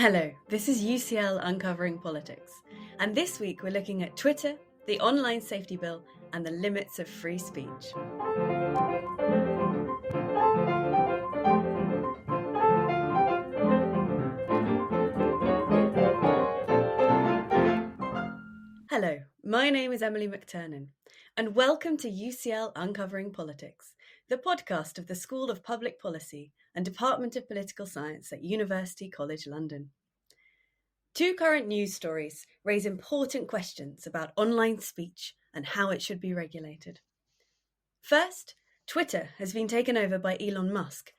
Hello, this is UCL Uncovering Politics, and this week we're looking at Twitter, the online safety bill, and the limits of free speech. Hello, my name is Emily McTurnan, and welcome to UCL Uncovering Politics, the podcast of the School of Public Policy and Department of Political Science at University College London. Two current news stories raise important questions about online speech and how it should be regulated. First, Twitter has been taken over by Elon Musk,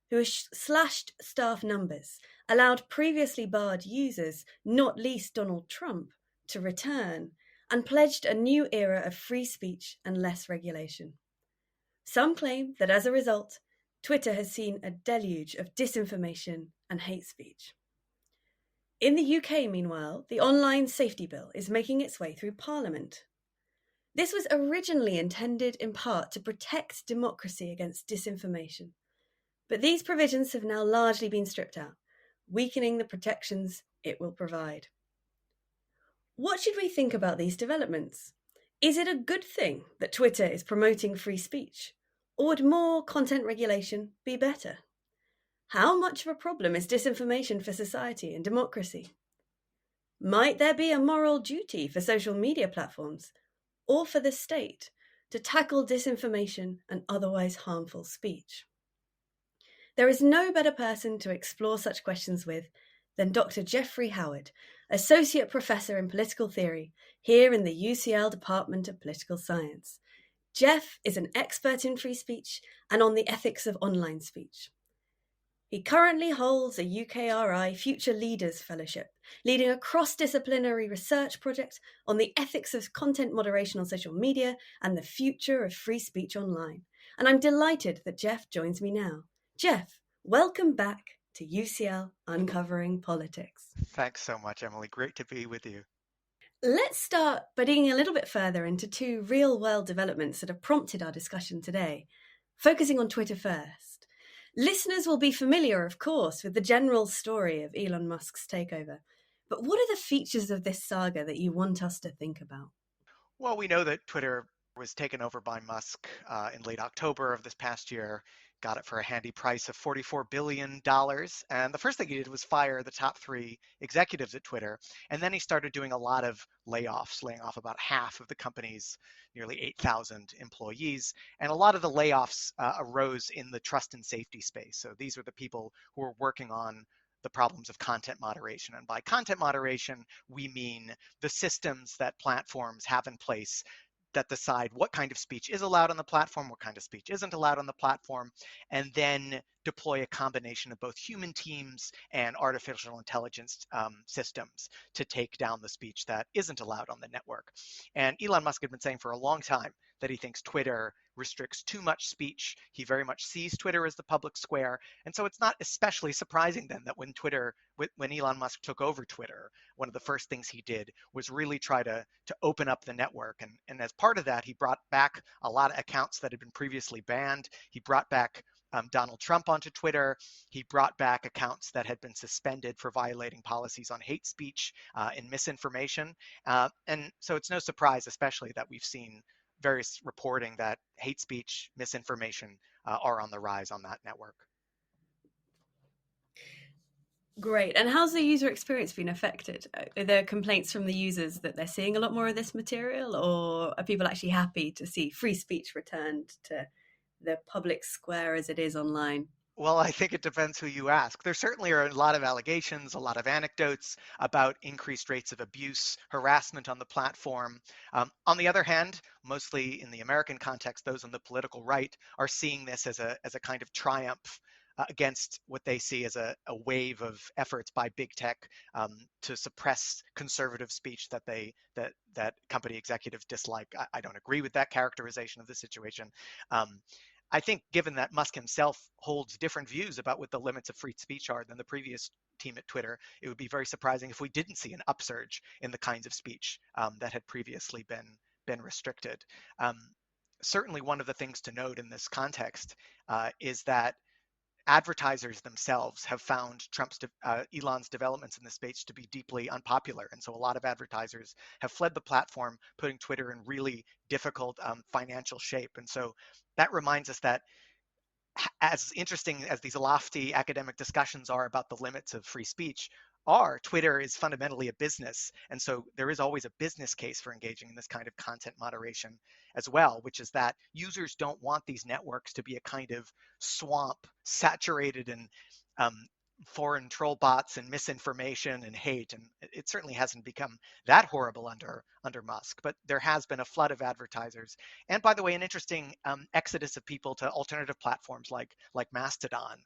who has slashed staff numbers, allowed previously barred users, not least Donald Trump, to return, and pledged a new era of free speech and less regulation. Some claim that as a result, Twitter has seen a deluge of disinformation and hate speech. In the UK, meanwhile, the online safety bill is making its way through Parliament. This was originally intended in part to protect democracy against disinformation, but these provisions have now largely been stripped out, weakening the protections it will provide. What should we think about these developments? Is it a good thing that Twitter is promoting free speech, or would more content regulation be better? How much of a problem is disinformation for society and democracy? Might there be a moral duty for social media platforms or for the state to tackle disinformation and otherwise harmful speech? There is no better person to explore such questions with than Dr. Geoffrey Howard, Associate Professor in Political Theory here in the UCL Department of Political Science. Jeff is an expert in free speech and on the ethics of online speech. He currently holds a UKRI Future Leaders Fellowship, leading a cross-disciplinary research project on the ethics of content moderation on social media and the future of free speech online. And I'm delighted that Jeff joins me now. Jeff, welcome back to UCL Uncovering Politics. Thanks so much, Emily. Great to be with you. Let's start by digging a little bit further into two real-world developments that have prompted our discussion today, focusing on Twitter first. Listeners will be familiar, of course, with the general story of Elon Musk's takeover. But what are the features of this saga that you want us to think about? Well, we know that Twitter was taken over by Musk in late October of this past year, got it for a handy price of $44 billion. And the first thing he did was fire the top three executives at Twitter. And then he started doing a lot of layoffs, laying off about half of the company's nearly 8,000 employees. And a lot of the layoffs arose in the trust and safety space. So these were the people who were working on the problems of content moderation. And by content moderation, we mean the systems that platforms have in place that decide what kind of speech is allowed on the platform, what kind of speech isn't allowed on the platform, and then deploy a combination of both human teams and artificial intelligence systems to take down the speech that isn't allowed on the network. And Elon Musk had been saying for a long time that he thinks Twitter restricts too much speech. He very much sees Twitter as the public square. And so it's not especially surprising then that when Elon Musk took over Twitter, one of the first things he did was really try to open up the network. And as part of that, he brought back a lot of accounts that had been previously banned. He brought back Donald Trump onto Twitter. He brought back accounts that had been suspended for violating policies on hate speech and misinformation. And so it's no surprise, especially that we've seen various reporting that hate speech, misinformation are on the rise on that network. Great. And how's the user experience been affected? Are there complaints from the users that they're seeing a lot more of this material, or are people actually happy to see free speech returned to the public square as it is online? Well, I think it depends who you ask. There certainly are a lot of allegations, a lot of anecdotes about increased rates of abuse, harassment on the platform. On the other hand, mostly in the American context, those on the political right are seeing this as a kind of triumph against what they see as a wave of efforts by big tech to suppress conservative speech that company executives dislike. I don't agree with that characterization of the situation. I think given that Musk himself holds different views about what the limits of free speech are than the previous team at Twitter, it would be very surprising if we didn't see an upsurge in the kinds of speech that had previously been restricted. Certainly one of the things to note in this context is that advertisers themselves have found Elon's developments in the space to be deeply unpopular, and so a lot of advertisers have fled the platform, putting Twitter in really difficult financial shape. And so that reminds us that as interesting as these lofty academic discussions are about the limits of free speech Twitter is fundamentally a business. And so there is always a business case for engaging in this kind of content moderation as well, which is that users don't want these networks to be a kind of swamp saturated in um, foreign troll bots and misinformation and hate. And it certainly hasn't become that horrible under Musk, but there has been a flood of advertisers. And by the way, an interesting exodus of people to alternative platforms like Mastodon,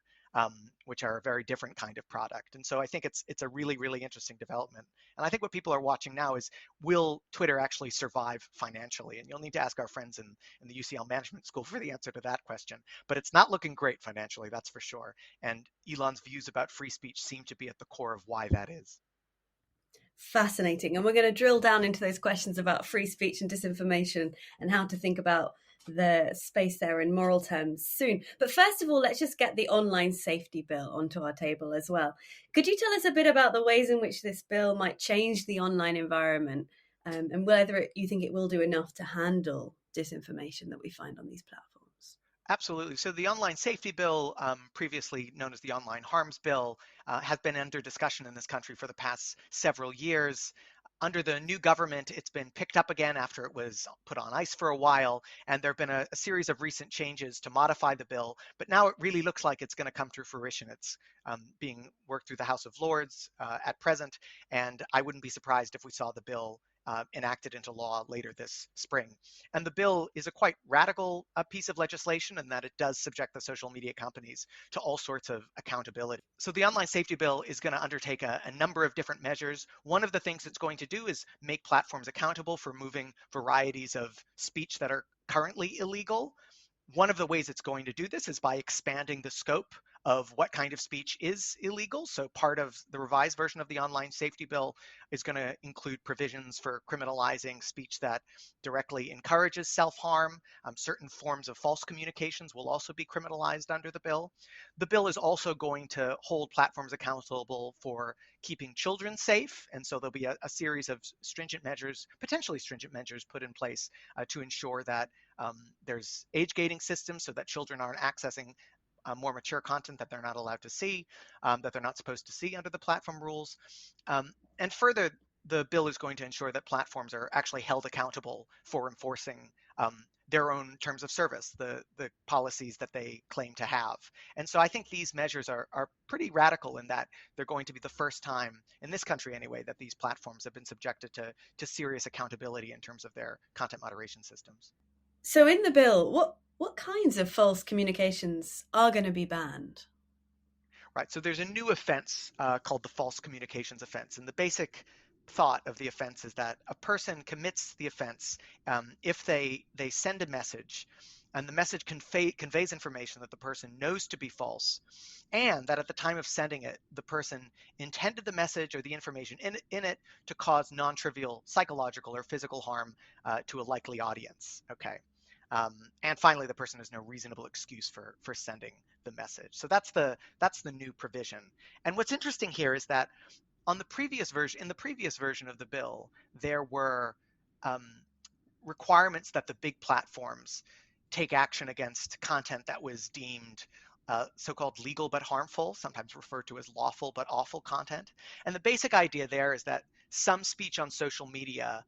which are a very different kind of product. And so I think it's a really, really interesting development. And I think what people are watching now is, will Twitter actually survive financially? And you'll need to ask our friends in the UCL Management School for the answer to that question. But it's not looking great financially, that's for sure. And Elon's views about free speech seem to be at the core of why that is. Fascinating. And we're going to drill down into those questions about free speech and disinformation and how to think about the space there in moral terms soon. But first of all, let's just get the online safety bill onto our table as well. Could you tell us a bit about the ways in which this bill might change the online environment, and whether you think it will do enough to handle disinformation that we find on these platforms? Absolutely. So the online safety bill, previously known as the online harms bill, has been under discussion in this country for the past several years. Under the new government, it's been picked up again after it was put on ice for a while, and there have been a series of recent changes to modify the bill, but now it really looks like it's going to come to fruition. It's being worked through the House of Lords at present, and I wouldn't be surprised if we saw the bill enacted into law later this spring. And the bill is a quite radical piece of legislation in that it does subject the social media companies to all sorts of accountability. So the online safety bill is going to undertake a number of different measures. One of the things it's going to do is make platforms accountable for moving varieties of speech that are currently illegal. One of the ways it's going to do this is by expanding the scope of what kind of speech is illegal. So part of the revised version of the online safety bill is going to include provisions for criminalizing speech that directly encourages self-harm. Certain forms of false communications will also be criminalized under the bill. The bill is also going to hold platforms accountable for keeping children safe. And so there'll be a series of stringent measures, potentially stringent measures put in place to ensure that there's age gating systems so that children aren't accessing more mature content that they're not allowed to see, that they're not supposed to see under the platform rules. And further, the bill is going to ensure that platforms are actually held accountable for enforcing their own terms of service, the policies that they claim to have. And so I think these measures are pretty radical in that they're going to be the first time, in this country anyway, that these platforms have been subjected to serious accountability in terms of their content moderation systems. So in the bill, what kinds of false communications are going to be banned? Right. So there's a new offense called the false communications offense. And the basic thought of the offense is that a person commits the offense if they send a message and the message conveys information that the person knows to be false, and that at the time of sending it, the person intended the message or the information in it to cause non-trivial psychological or physical harm to a likely audience. Okay. And finally, the person has no reasonable excuse for sending the message. So that's the new provision. And what's interesting here is that on the previous version, in the previous version of the bill, there were um, requirements that the big platforms take action against content that was deemed so-called legal but harmful, sometimes referred to as lawful but awful content. And the basic idea there is that some speech on social media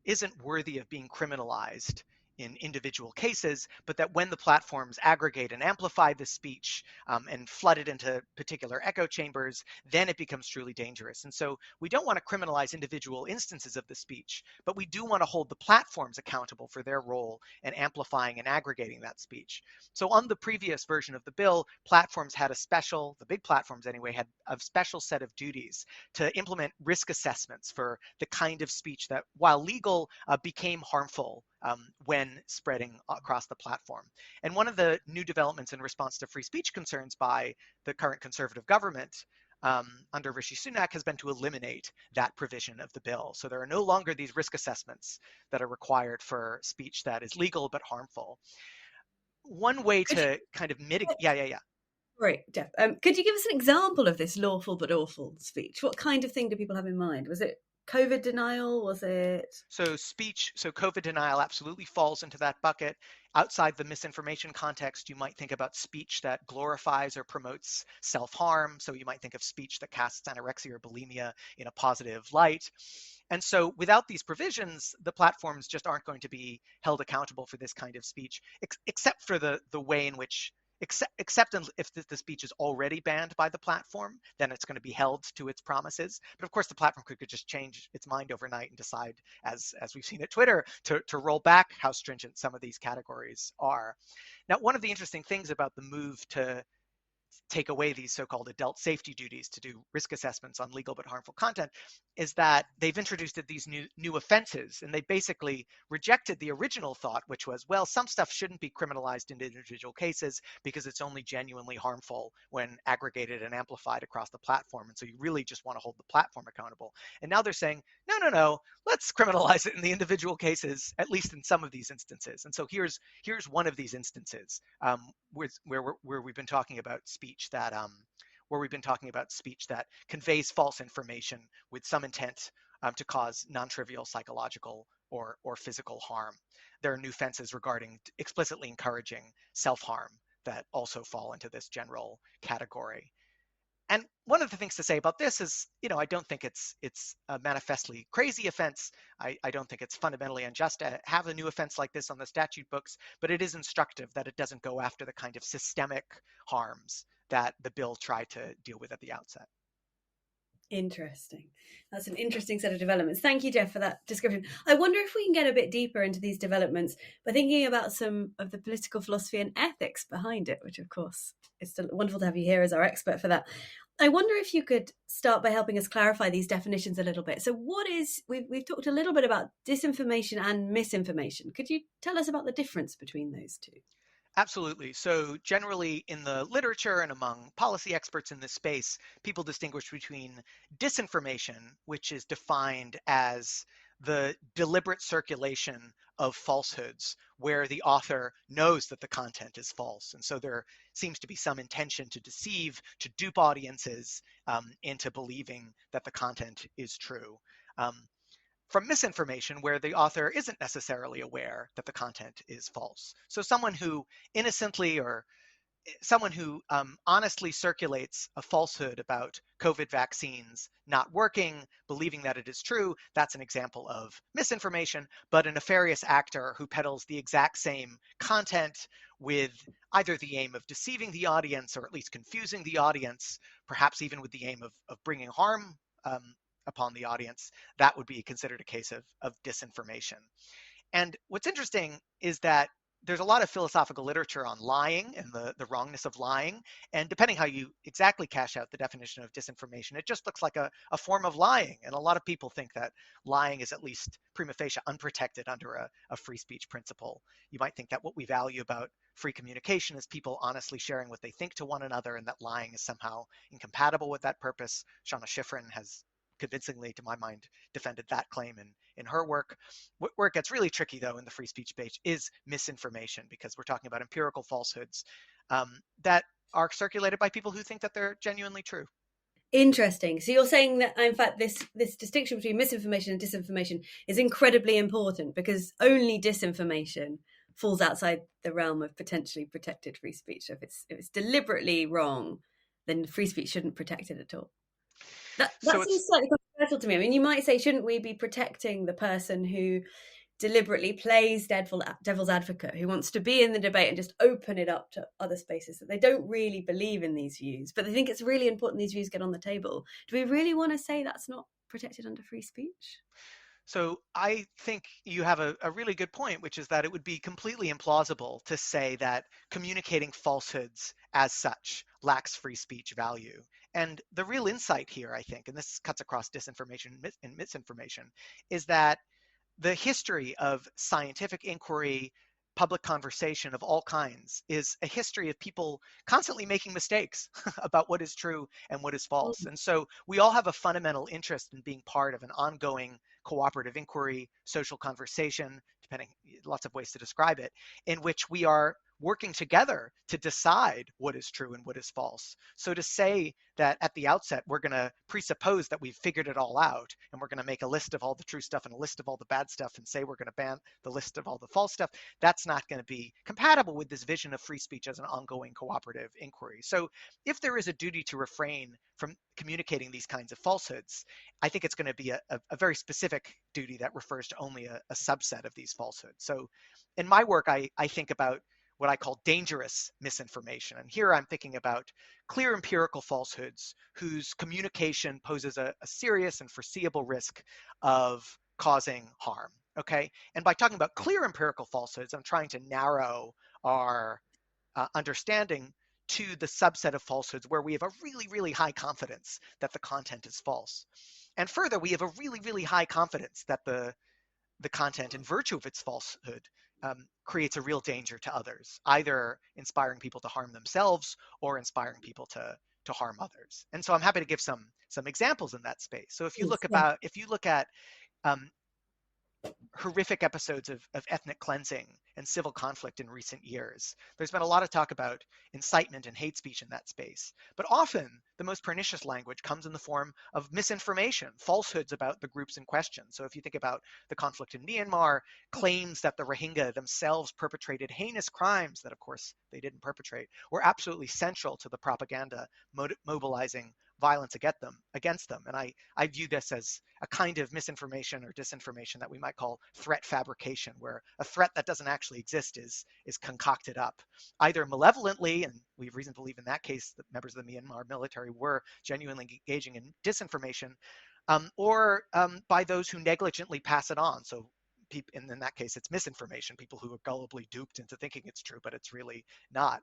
isn't worthy of being criminalized in individual cases, but that when the platforms aggregate and amplify the speech and flood it into particular echo chambers, then it becomes truly dangerous. And so we don't want to criminalize individual instances of the speech, but we do want to hold the platforms accountable for their role in amplifying and aggregating that speech. So on the previous version of the bill, the big platforms anyway, had a special set of duties to implement risk assessments for the kind of speech that, while legal, became harmful when spreading across the platform. And one of the new developments in response to free speech concerns by the current conservative government under Rishi Sunak has been to eliminate that provision of the bill. So there are no longer these risk assessments that are required for speech that is legal but harmful. One way Could you to kind of mitigate, yeah. Right, Jeff. Could you give us an example of this lawful but awful speech? What kind of thing do people have in mind? Was it COVID denial? Was it? So COVID denial absolutely falls into that bucket. Outside the misinformation context, you might think about speech that glorifies or promotes self-harm. So you might think of speech that casts anorexia or bulimia in a positive light. And so without these provisions, the platforms just aren't going to be held accountable for this kind of speech, except for the way in which except if the speech is already banned by the platform, then it's going to be held to its promises. But of course, the platform could just change its mind overnight and decide, as we've seen at Twitter, to roll back how stringent some of these categories are. Now, one of the interesting things about the move to take away these so-called adult safety duties to do risk assessments on legal but harmful content is that they've introduced these new offenses, and they basically rejected the original thought, which was, well, some stuff shouldn't be criminalized in individual cases because it's only genuinely harmful when aggregated and amplified across the platform, and so you really just want to hold the platform accountable. And now they're saying, no, let's criminalize it in the individual cases, at least in some of these instances. And so here's one of these instances, where we've been talking about speech that conveys false information with some intent to cause non-trivial psychological or physical harm. There are new fences regarding explicitly encouraging self-harm that also fall into this general category. And one of the things to say about this is, I don't think it's a manifestly crazy offense. I don't think it's fundamentally unjust to have a new offense like this on the statute books, but it is instructive that it doesn't go after the kind of systemic harms that the bill tried to deal with at the outset. Interesting. That's an interesting set of developments. Thank you, Jeff, for that description. I wonder if we can get a bit deeper into these developments by thinking about some of the political philosophy and ethics behind it, which, of course, it's still wonderful to have you here as our expert for that. I wonder if you could start by helping us clarify these definitions a little bit. So we've talked a little bit about disinformation and misinformation. Could you tell us about the difference between those two? Absolutely. So generally in the literature and among policy experts in this space, people distinguish between disinformation, which is defined as the deliberate circulation of falsehoods where the author knows that the content is false. And so there seems to be some intention to deceive, to dupe audiences into believing that the content is true. Um, from misinformation where the author isn't necessarily aware that the content is false. So someone who innocently or someone who honestly circulates a falsehood about COVID vaccines not working, believing that it is true, that's an example of misinformation. But a nefarious actor who peddles the exact same content with either the aim of deceiving the audience or at least confusing the audience, perhaps even with the aim of bringing harm upon the audience, that would be considered a case of disinformation. And what's interesting is that there's a lot of philosophical literature on lying and the wrongness of lying. And depending how you exactly cash out the definition of disinformation, it just looks like a form of lying. And a lot of people think that lying is at least prima facie unprotected under a free speech principle. You might think that what we value about free communication is people honestly sharing what they think to one another, and that lying is somehow incompatible with that purpose. Shauna Schifrin has convincingly, to my mind, defended that claim in her work. Where it gets really tricky, though, in the free speech debate is misinformation, because we're talking about empirical falsehoods that are circulated by people who think that they're genuinely true. Interesting. So you're saying that, in fact, this distinction between misinformation and disinformation is incredibly important because only disinformation falls outside the realm of potentially protected free speech. So if it's deliberately wrong, then free speech shouldn't protect it at all. That So seems it's slightly controversial to me. I mean, you might say, shouldn't we be protecting the person who deliberately plays devil's advocate, who wants to be in the debate and just open it up to other spaces that they don't really believe in these views, but they think it's really important these views get on the table? Do we really want to say that's not protected under free speech? So I think you have a really good point, which is that it would be completely implausible to say that communicating falsehoods as such lacks free speech value. And the real insight here, I think, and this cuts across disinformation and misinformation, is that the history of scientific inquiry, public conversation of all kinds is a history of people constantly making mistakes about what is true and what is false. And so we all have a fundamental interest in being part of an ongoing cooperative inquiry, social conversation, depending, lots of ways to describe it, in which we are working together to decide what is true and what is false. So to say that at the outset we're going to presuppose that we've figured it all out and we're going to make a list of all the true stuff and a list of all the bad stuff and say we're going to ban the list of all the false stuff, that's not going to be compatible with this vision of free speech as an ongoing cooperative inquiry. So if there is a duty to refrain from communicating these kinds of falsehoods, I think it's going to be a very specific duty that refers to only a subset of these falsehoods. So in my work, I think about what I call dangerous misinformation. And here I'm thinking about clear empirical falsehoods whose communication poses a serious and foreseeable risk of causing harm. Okay. And by talking about clear empirical falsehoods, I'm trying to narrow our understanding to the subset of falsehoods where we have a really, really high confidence that the content is false. And further, we have a really, really high confidence that the content, in virtue of its falsehood, creates a real danger to others, either inspiring people to harm themselves or inspiring people to harm others. And so I'm happy to give some examples in that space. So if you Please, look yeah. at um, horrific episodes of ethnic cleansing and civil conflict in recent years. There's been a lot of talk about incitement and hate speech in that space. But often, the most pernicious language comes in the form of misinformation, falsehoods about the groups in question. So if you think about the conflict in Myanmar, claims that the Rohingya themselves perpetrated heinous crimes that, of course, they didn't perpetrate, were absolutely central to the propaganda mobilizing violence against them. And I view this as a kind of misinformation or disinformation that we might call threat fabrication, where a threat that doesn't actually exist is concocted up, either malevolently, and we have reason to believe in that case that members of the Myanmar military were genuinely engaging in disinformation, or by those who negligently pass it on. So and in that case, it's misinformation, people who are gullibly duped into thinking it's true, but it's really not.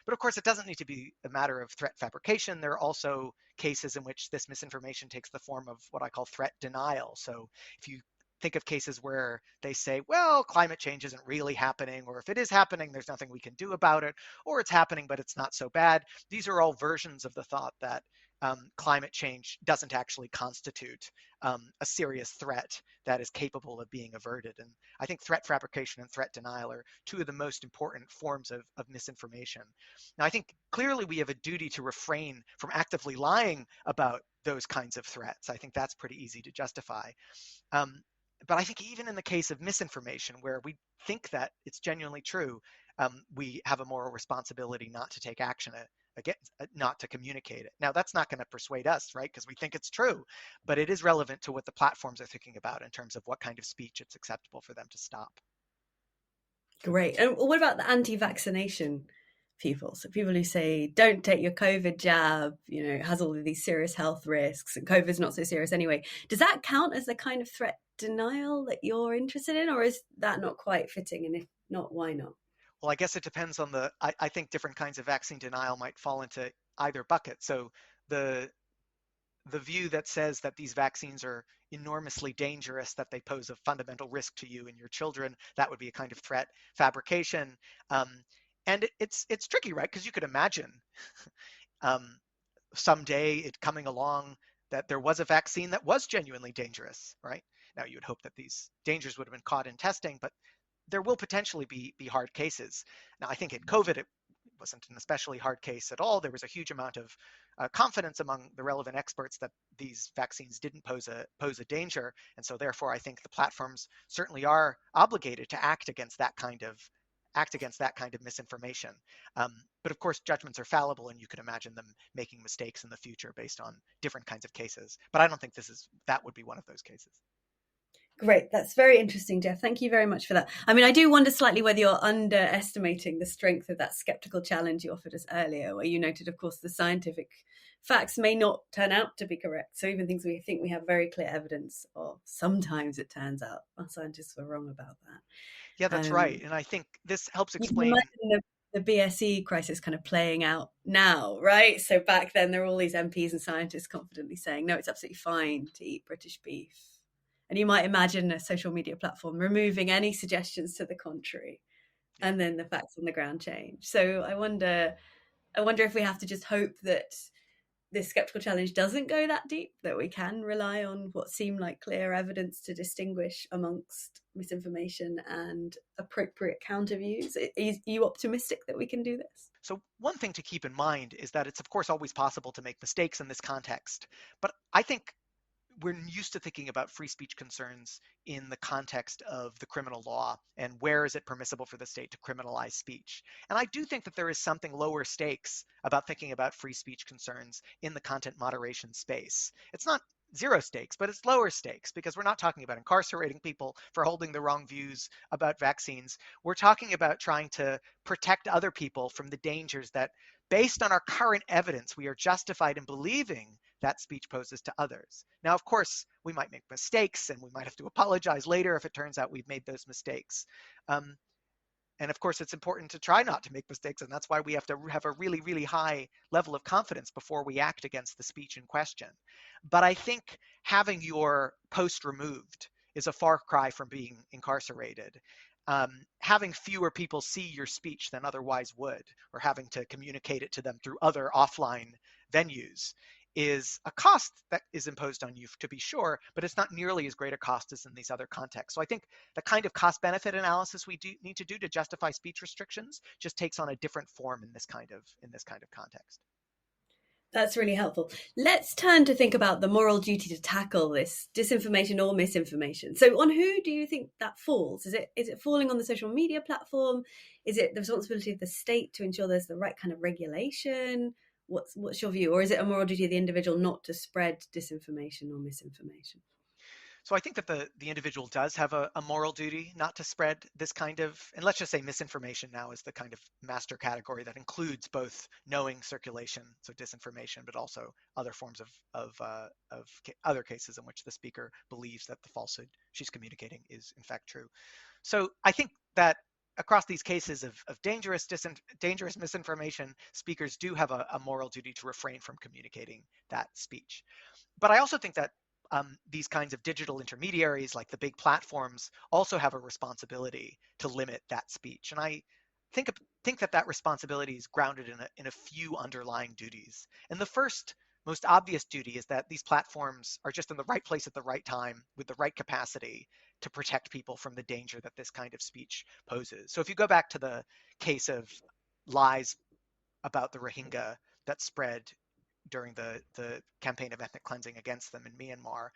But of course, it doesn't need to be a matter of threat fabrication. There are also cases in which this misinformation takes the form of what I call threat denial. So if you think of cases where they say, well, climate change isn't really happening, or if it is happening, there's nothing we can do about it, or it's happening, but it's not so bad. These are all versions of the thought that climate change doesn't actually constitute a serious threat that is capable of being averted. And I think threat fabrication and threat denial are two of the most important forms of misinformation. Now, I think clearly we have a duty to refrain from actively lying about those kinds of threats. I think that's pretty easy to justify. But I think even in the case of misinformation, where we think that it's genuinely true, we have a moral responsibility not to take action against, not to communicate it. Now, that's not going to persuade us, right? Because we think it's true, but it is relevant to what the platforms are thinking about in terms of what kind of speech it's acceptable for them to stop. Great. And what about the anti-vaccination people? So people who say, don't take your COVID jab, it has all of these serious health risks and COVID's not so serious anyway. Does that count as the kind of threat denial that you're interested in, or is that not quite fitting? And if not, why not? Well, I guess it depends on I think different kinds of vaccine denial might fall into either bucket. So the view that says that these vaccines are enormously dangerous, that they pose a fundamental risk to you and your children, that would be a kind of threat fabrication. And it's tricky, right? Because you could imagine um, someday it coming along that there was a vaccine that was genuinely dangerous, right? Now you would hope that these dangers would have been caught in testing, but there will potentially be hard cases. Now, I think in COVID, it wasn't an especially hard case at all. There was a huge amount of confidence among the relevant experts that these vaccines didn't pose a danger, and so therefore, I think the platforms certainly are obligated to act against that kind of misinformation. But of course, judgments are fallible, and you could imagine them making mistakes in the future based on different kinds of cases. But I don't think that would be one of those cases. Great. That's very interesting, Jeff. Thank you very much for that. I mean, I do wonder slightly whether you're underestimating the strength of that skeptical challenge you offered us earlier, where you noted, of course, the scientific facts may not turn out to be correct. So even things we think we have very clear evidence of, sometimes it turns out our scientists were wrong about that. Yeah, that's right. And I think this helps You can explain. imagine the BSE crisis kind of playing out now, right? So back then there were all these MPs and scientists confidently saying, no, it's absolutely fine to eat British beef. And you might imagine a social media platform removing any suggestions to the contrary, and then the facts on the ground change. So I wonder if we have to just hope that this skeptical challenge doesn't go that deep, that we can rely on what seem like clear evidence to distinguish amongst misinformation and appropriate counter views? Are you optimistic that we can do this? So one thing to keep in mind is that it's of course always possible to make mistakes in this context, but I think we're used to thinking about free speech concerns in the context of the criminal law and where is it permissible for the state to criminalize speech. And I do think that there is something lower stakes about thinking about free speech concerns in the content moderation space. It's not zero stakes, but it's lower stakes because we're not talking about incarcerating people for holding the wrong views about vaccines. We're talking about trying to protect other people from the dangers that, based on our current evidence, we are justified in believing that speech poses to others. Now, of course, we might make mistakes and we might have to apologize later if it turns out we've made those mistakes. Um, and of course, it's important to try not to make mistakes. And that's why we have to have a really, really high level of confidence before we act against the speech in question. But I think having your post removed is a far cry from being incarcerated. Having fewer people see your speech than otherwise would, or having to communicate it to them through other offline venues, is a cost that is imposed on you, to be sure, but it's not nearly as great a cost as in these other contexts. So I think the kind of cost benefit analysis we do need to do to justify speech restrictions just takes on a different form in this kind of context. That's really helpful. Let's turn to think about the moral duty to tackle this disinformation or misinformation. So, on who do you think that falls? Is it falling on the social media platform? Is it the responsibility of the state to ensure there's the right kind of regulation? What's your view, or is it a moral duty of the individual not to spread disinformation or misinformation? So I think that the individual does have a moral duty not to spread this kind of, and let's just say misinformation now is the kind of master category that includes both knowing circulation, so disinformation, but also other forms of other cases in which the speaker believes that the falsehood she's communicating is in fact true. So I think that across these cases of dangerous misinformation, speakers do have a moral duty to refrain from communicating that speech. But I also think that these kinds of digital intermediaries, like the big platforms, also have a responsibility to limit that speech. And I think think that that responsibility is grounded in a few underlying duties. And the first, most obvious duty is that these platforms are just in the right place at the right time with the right capacity to protect people from the danger that this kind of speech poses. So if you go back to the case of lies about the Rohingya that spread during the campaign of ethnic cleansing against them in Myanmar,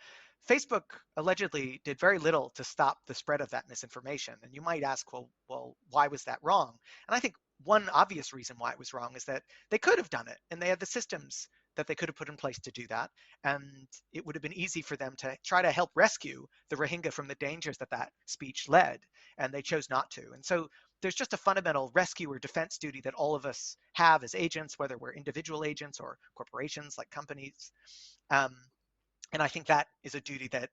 Facebook allegedly did very little to stop the spread of that misinformation. And you might ask, well, why was that wrong? And I think one obvious reason why it was wrong is that they could have done it, and they had the systems that they could have put in place to do that. And it would have been easy for them to try to help rescue the Rohingya from the dangers that that speech led. And they chose not to. And so there's just a fundamental rescue or defense duty that all of us have as agents, whether we're individual agents or corporations like companies. Um, and I think that is a duty that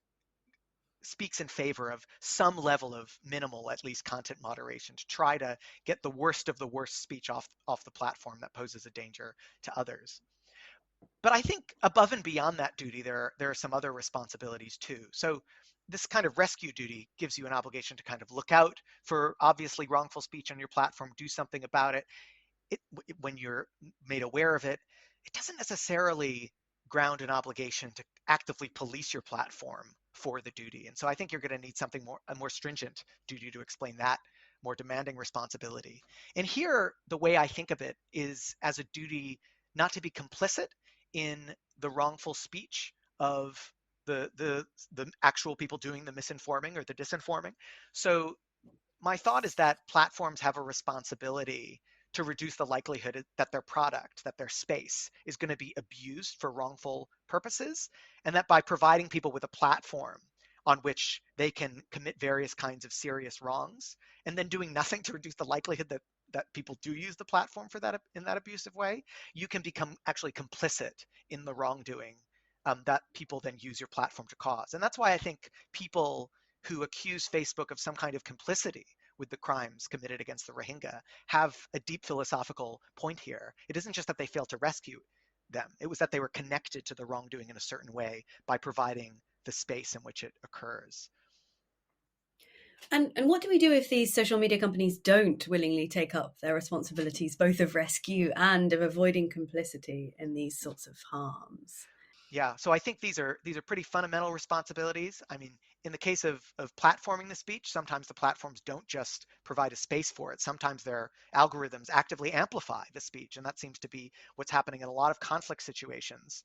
speaks in favor of some level of minimal, at least, content moderation to try to get the worst of the worst speech off the platform that poses a danger to others. But I think above and beyond that duty, there are some other responsibilities too. So this kind of rescue duty gives you an obligation to kind of look out for obviously wrongful speech on your platform, do something about it. When you're made aware of it, it doesn't necessarily ground an obligation to actively police your platform for the duty. And so I think you're going to need something more, a more stringent duty to explain that more demanding responsibility. And here, the way I think of it is as a duty not to be complicit in the wrongful speech of the actual people doing the misinforming or the disinforming. So my thought is that platforms have a responsibility to reduce the likelihood that their product, that their space is going to be abused for wrongful purposes, and that by providing people with a platform on which they can commit various kinds of serious wrongs, and then doing nothing to reduce the likelihood that people do use the platform for that in that abusive way, you can become actually complicit in the wrongdoing that people then use your platform to cause. And that's why I think people who accuse Facebook of some kind of complicity with the crimes committed against the Rohingya have a deep philosophical point here. It isn't just that they failed to rescue them, it was that they were connected to the wrongdoing in a certain way by providing the space in which it occurs. And what do we do if these social media companies don't willingly take up their responsibilities, both of rescue and of avoiding complicity in these sorts of harms? Yeah, so I think these are pretty fundamental responsibilities. I mean, in the case of platforming the speech, sometimes the platforms don't just provide a space for it. Sometimes their algorithms actively amplify the speech, and that seems to be what's happening in a lot of conflict situations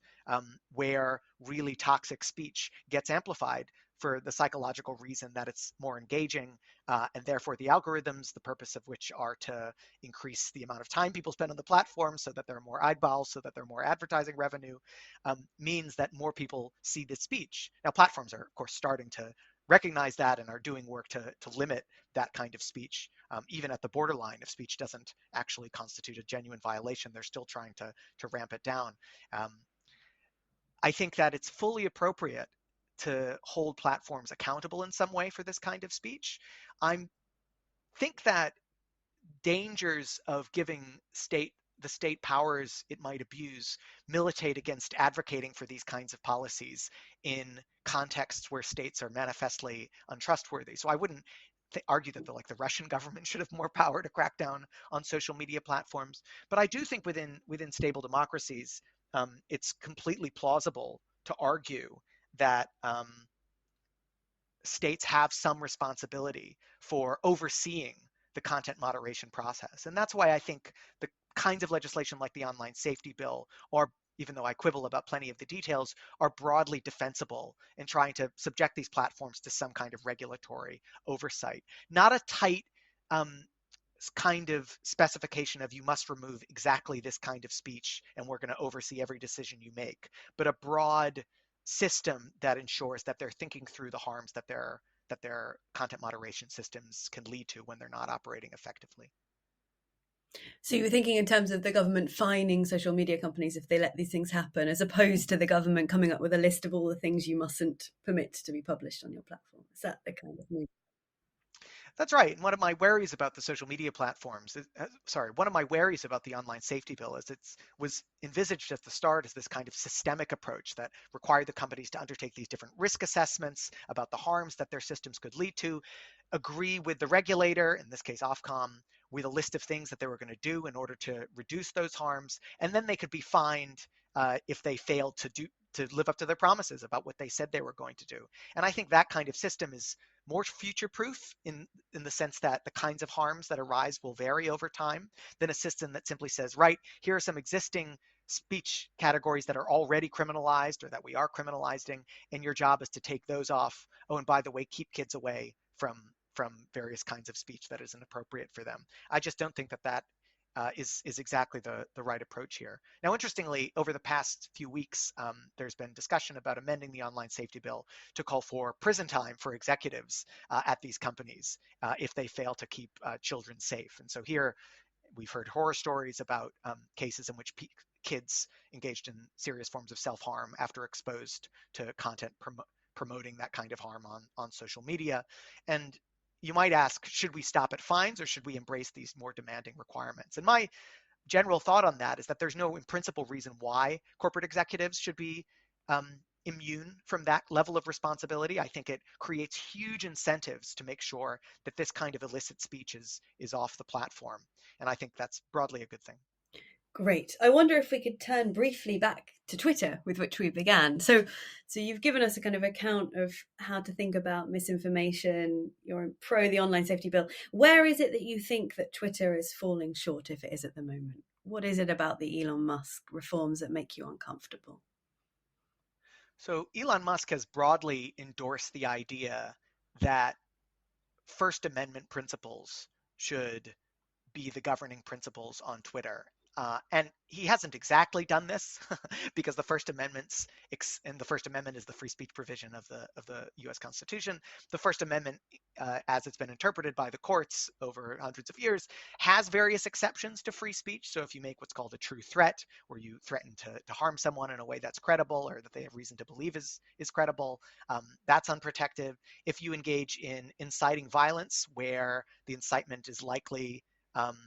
where really toxic speech gets amplified for the psychological reason that it's more engaging, and therefore the algorithms, the purpose of which are to increase the amount of time people spend on the platform so that there are more eyeballs, so that there are more advertising revenue, means that more people see this speech. Now, platforms are, of course, starting to recognize that and are doing work to limit that kind of speech. Even at the borderline, if speech doesn't actually constitute a genuine violation, they're still trying to ramp it down. Um, I think that it's fully appropriate to hold platforms accountable in some way for this kind of speech. I think that dangers of giving the state powers it might abuse militate against advocating for these kinds of policies in contexts where states are manifestly untrustworthy. So I wouldn't argue that the Russian government should have more power to crack down on social media platforms, but I do think within stable democracies, it's completely plausible to argue that states have some responsibility for overseeing the content moderation process. And that's why I think the kinds of legislation like the online safety bill, or even though I quibble about plenty of the details, are broadly defensible in trying to subject these platforms to some kind of regulatory oversight. Not a tight um, kind of specification of you must remove exactly this kind of speech and we're going to oversee every decision you make, but a broad system that ensures that they're thinking through the harms that their content moderation systems can lead to when they're not operating effectively. So you were thinking in terms of the government fining social media companies if they let these things happen, as opposed to the government coming up with a list of all the things you mustn't permit to be published on your platform. Is that the kind of move? That's right. And one of my worries about the social media platforms, one of my worries about the online safety bill is it was envisaged at the start as this kind of systemic approach that required the companies to undertake these different risk assessments about the harms that their systems could lead to, agree with the regulator, in this case Ofcom, with a list of things that they were going to do in order to reduce those harms, and then they could be fined if they failed to live up to their promises about what they said they were going to do. And I think that kind of system is more future proof in the sense that the kinds of harms that arise will vary over time than a system that simply says, right, here are some existing speech categories that are already criminalized or that we are criminalizing, and your job is to take those off. Oh, and by the way, keep kids away from various kinds of speech that isn't appropriate for them. I just don't think that is exactly the right approach here. Now, interestingly, over the past few weeks, there's been discussion about amending the online safety bill to call for prison time for executives at these companies if they fail to keep children safe. And so here we've heard horror stories about cases in which kids engaged in serious forms of self-harm after exposed to content promoting that kind of harm on social media. And you might ask, should we stop at fines or should we embrace these more demanding requirements? And my general thought on that is that there's no in principle reason why corporate executives should be um, immune from that level of responsibility. I think it creates huge incentives to make sure that this kind of illicit speech is off the platform. And I think that's broadly a good thing. Great. I wonder if we could turn briefly back to Twitter, with which we began. So you've given us a kind of account of how to think about misinformation. You're pro the online safety bill. Where is it that you think that Twitter is falling short, if it is at the moment? What is it about the Elon Musk reforms that make you uncomfortable? So Elon Musk has broadly endorsed the idea that First Amendment principles should be the governing principles on Twitter. And he hasn't exactly done this because the First Amendment is the free speech provision of the U.S. Constitution. The First Amendment, as it's been interpreted by the courts over hundreds of years, has various exceptions to free speech. So if you make what's called a true threat, where you threaten to harm someone in a way that's credible or that they have reason to believe is credible, that's unprotected. If you engage in inciting violence, where the incitement is likely um,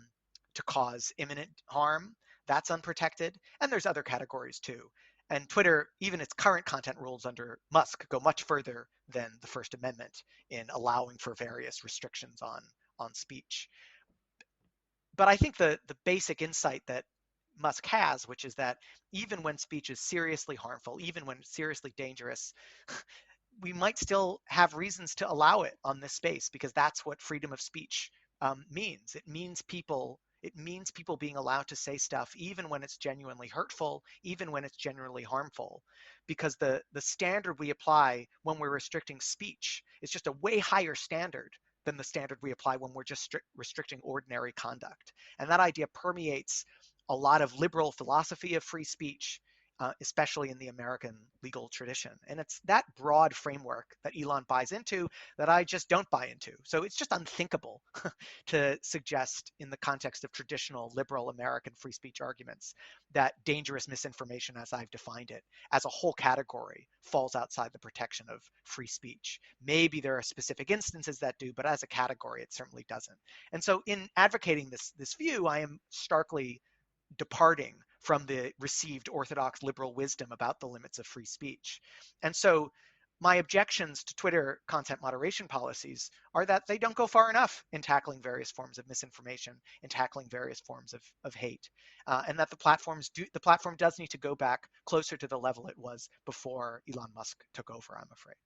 to cause imminent harm, that's unprotected. And there's other categories too. And Twitter, even its current content rules under Musk, go much further than the First Amendment in allowing for various restrictions on speech. But I think the basic insight that Musk has, which is that even when speech is seriously harmful, even when it's seriously dangerous, we might still have reasons to allow it on this space because that's what freedom of speech means. It means people being allowed to say stuff even when it's genuinely hurtful, even when it's genuinely harmful, because the standard we apply when we're restricting speech is just a way higher standard than the standard we apply when we're just restricting ordinary conduct. And that idea permeates a lot of liberal philosophy of free speech, especially in the American legal tradition. And it's that broad framework that Elon buys into that I just don't buy into. So it's just unthinkable to suggest, in the context of traditional liberal American free speech arguments, that dangerous misinformation, as I've defined it, as a whole category, falls outside the protection of free speech. Maybe there are specific instances that do, but as a category, it certainly doesn't. And so in advocating this view, I am starkly departing from the received orthodox liberal wisdom about the limits of free speech. And so my objections to Twitter content moderation policies are that they don't go far enough in tackling various forms of misinformation, in tackling various forms of hate, and that the platform does need to go back closer to the level it was before Elon Musk took over, I'm afraid.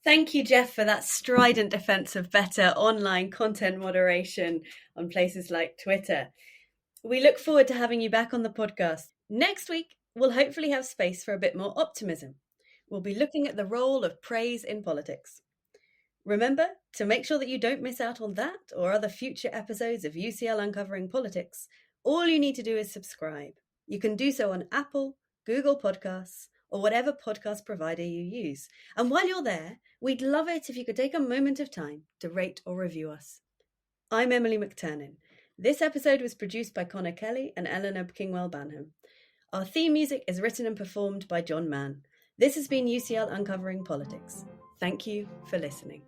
Thank you, Jeff, for that strident defense of better online content moderation on places like Twitter. We look forward to having you back on the podcast. Next week, we'll hopefully have space for a bit more optimism. We'll be looking at the role of praise in politics. Remember, to make sure that you don't miss out on that or other future episodes of UCL Uncovering Politics, all you need to do is subscribe. You can do so on Apple, Google Podcasts, or whatever podcast provider you use. And while you're there, we'd love it if you could take a moment of time to rate or review us. I'm Emily McTurnan. This episode was produced by Connor Kelly and Eleanor Kingwell Banham. Our theme music is written and performed by John Mann. This has been UCL Uncovering Politics. Thank you for listening.